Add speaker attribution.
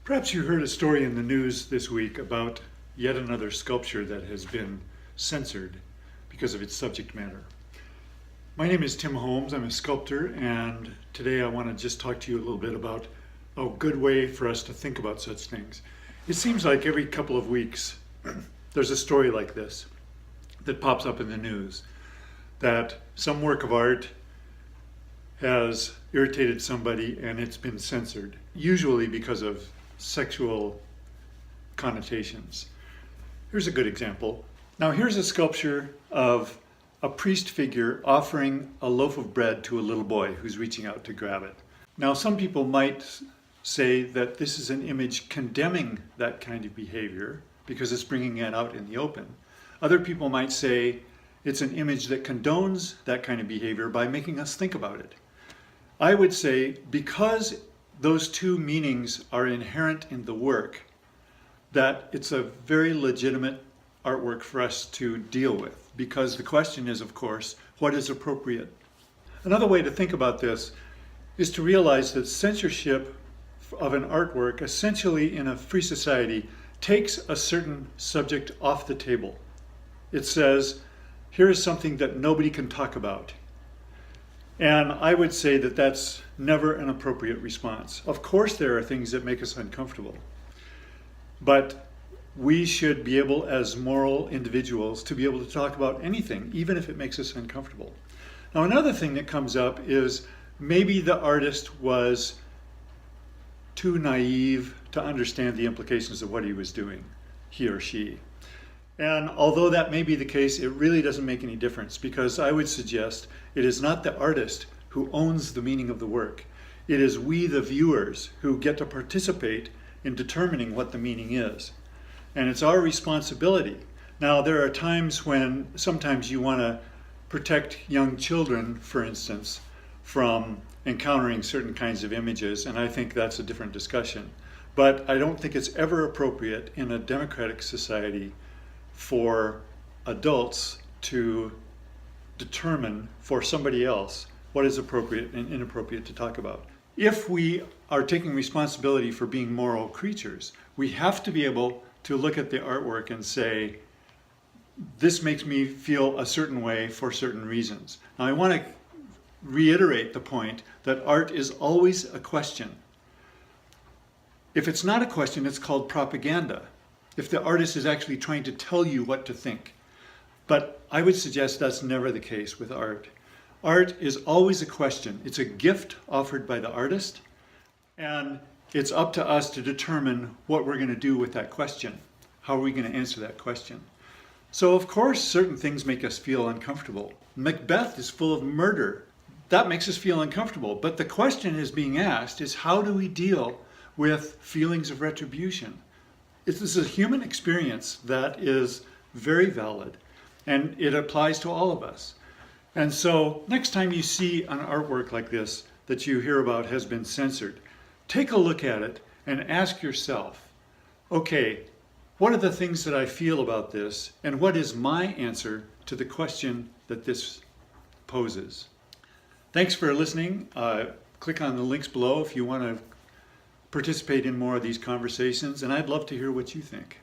Speaker 1: Perhaps you heard a story in the news this week about yet another sculpture that has been censored because of its subject matter. My name is Tim Holmes. I'm a sculptor, and today I want to just talk to you a little bit about a good way for us to think about such things. It seems like every couple of weeks there's a story like this that pops up in the news, that some work of art has irritated somebody and it's been censored, usually because of sexual connotations. Here's a good example. Now here's a sculpture of a priest figure offering a loaf of bread to a little boy who's reaching out to grab it. Now some people might say that this is an image condemning that kind of behavior because it's bringing it out in the open. Other people might say it's an image that condones that kind of behavior by making us think about it. I would say because those two meanings are inherent in the work, that it's a very legitimate artwork for us to deal with, because the question is, of course, what is appropriate? Another way to think about this is to realize that censorship of an artwork, essentially in a free society, takes a certain subject off the table. It says, here is something that nobody can talk about. And I would say that that's never an appropriate response. Of course there are things that make us uncomfortable, but we should be able, as moral individuals, to be able to talk about anything, even if it makes us uncomfortable. Now another thing that comes up is maybe the artist was too naive to understand the implications of what he was doing, he or she. And although that may be the case, it really doesn't make any difference, because I would suggest it is not the artist who owns the meaning of the work. It is we, the viewers, who get to participate in determining what the meaning is. And it's our responsibility. Now, there are times when sometimes you want to protect young children, for instance, from encountering certain kinds of images, and I think that's a different discussion. But I don't think it's ever appropriate in a democratic society for adults to determine for somebody else what is appropriate and inappropriate to talk about. If we are taking responsibility for being moral creatures, we have to be able to look at the artwork and say, this makes me feel a certain way for certain reasons. Now I want to reiterate the point that art is always a question. If it's not a question, it's called propaganda, if the artist is actually trying to tell you what to think. But I would suggest that's never the case with art. Art is always a question. It's a gift offered by the artist, and it's up to us to determine what we're going to do with that question. How are we going to answer that question? So of course certain things make us feel uncomfortable. Macbeth is full of murder. That makes us feel uncomfortable. But the question is being asked is, how do we deal with feelings of retribution? This is a human experience that is very valid, and it applies to all of us. And so next time you see an artwork like this that you hear about has been censored, take a look at it and ask yourself, okay, what are the things that I feel about this, and what is my answer to the question that this poses? Thanks for listening. Click on the links below if you want to participate in more of these conversations, and I'd love to hear what you think.